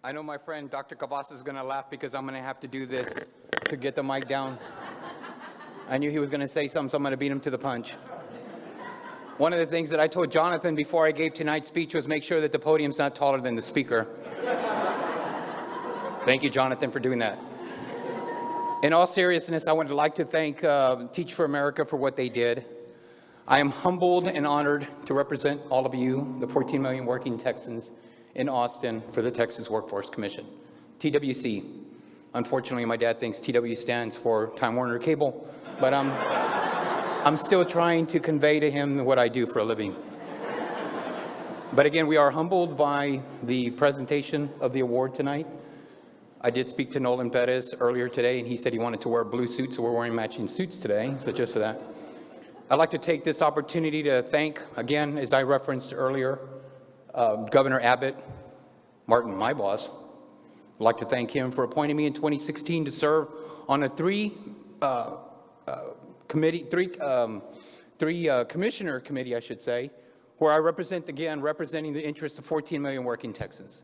I know my friend Dr. Cavazos is going to laugh because I'm going to have to do this to get the mic down. I knew he was going to say something, so I'm going to beat him to the punch. One of the things that I told Jonathan before I gave tonight's speech was make sure that the podium's not taller than the speaker. Thank you, Jonathan, for doing that. In all seriousness, I would like to thank Teach for America for what they did. I am humbled and honored to represent all of you, the 14 million working Texans in Austin, for the Texas Workforce Commission, TWC. Unfortunately, my dad thinks TW stands for Time Warner Cable, but I'm still trying to convey to him what I do for a living. But again, we are humbled by the presentation of the award tonight. I did speak to Nolan Perez earlier today, and he said he wanted to wear a blue suit, so we're wearing matching suits today, so just for that. I'd like to take this opportunity to thank, again, as I referenced earlier, Governor Abbott, Martin, my boss. I'd like to thank him for appointing me in 2016 to serve on a three commissioner committee, I should say, where I representing the interests of 14 million working Texans.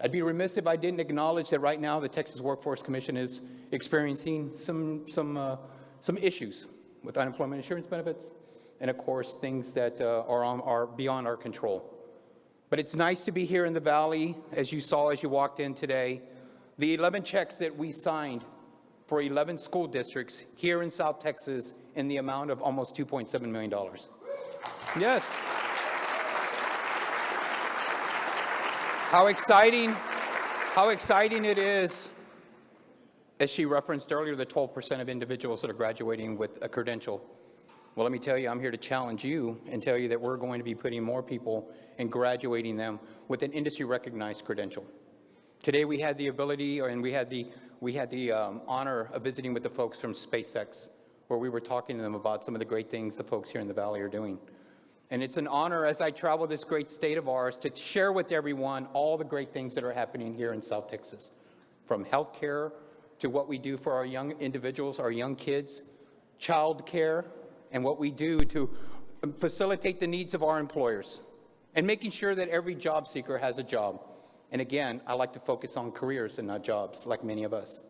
I'd be remiss if I didn't acknowledge that right now the Texas Workforce Commission is experiencing some issues with unemployment insurance benefits and, of course, things that are beyond our control. But it's nice to be here in the Valley, as you saw as you walked in today. The 11 checks that we signed for 11 school districts here in South Texas in the amount of almost $2.7 million. Yes. How exciting it is, as she referenced earlier, the 12% of individuals that are graduating with a credential. Well, let me tell you, I'm here to challenge you and tell you that we're going to be putting more people and graduating them with an industry-recognized credential. Today we had the ability, and we had the honor of visiting with the folks from SpaceX, where we were talking to them about some of the great things the folks here in the Valley are doing. And it's an honor, as I travel this great state of ours, to share with everyone all the great things that are happening here in South Texas, from health care to what we do for our young individuals, our young kids, child care, and what we do to facilitate the needs of our employers, and making sure that every job seeker has a job. And again, I like to focus on careers and not jobs, like many of us.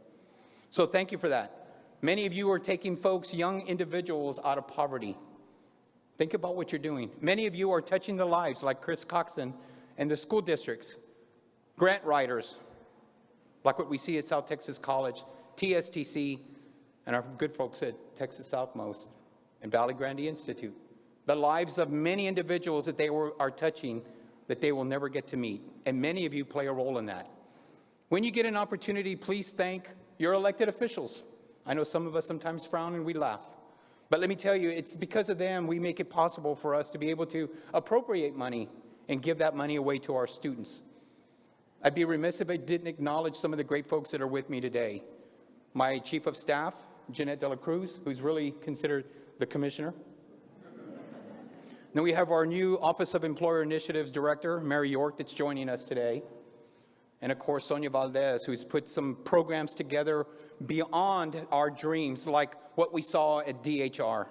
So thank you for that. Many of you are taking folks, young individuals, out of poverty. Think about what you're doing. Many of you are touching the lives, like Chris Coxon and the school districts, grant writers, like what we see at South Texas College, TSTC, and our good folks at Texas Southmost and Valley Grande Institute. The lives of many individuals that they are touching that they will never get to meet, and many of you play a role in that. When you get an opportunity, please thank your elected officials. I know some of us sometimes frown and we laugh, but let me tell you, it's because of them we make it possible for us to be able to appropriate money and give that money away to our students. I'd be remiss if I didn't acknowledge some of the great folks that are with me today. My Chief of Staff, Jeanette De La Cruz, who's really considered the commissioner. Then we have our new Office of Employer Initiatives Director, Mary York, that's joining us today. And of course, Sonia Valdez, who's put some programs together beyond our dreams, like what we saw at DHR.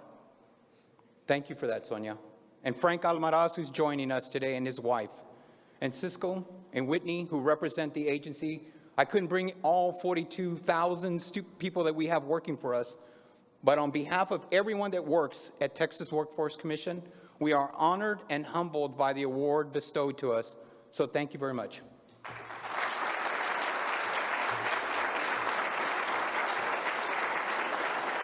Thank you for that, Sonia. And Frank Almaraz, who's joining us today, and his wife. And Cisco and Whitney, who represent the agency. I couldn't bring all 42,000 people that we have working for us, but on behalf of everyone that works at Texas Workforce Commission, we are honored and humbled by the award bestowed to us. So thank you very much.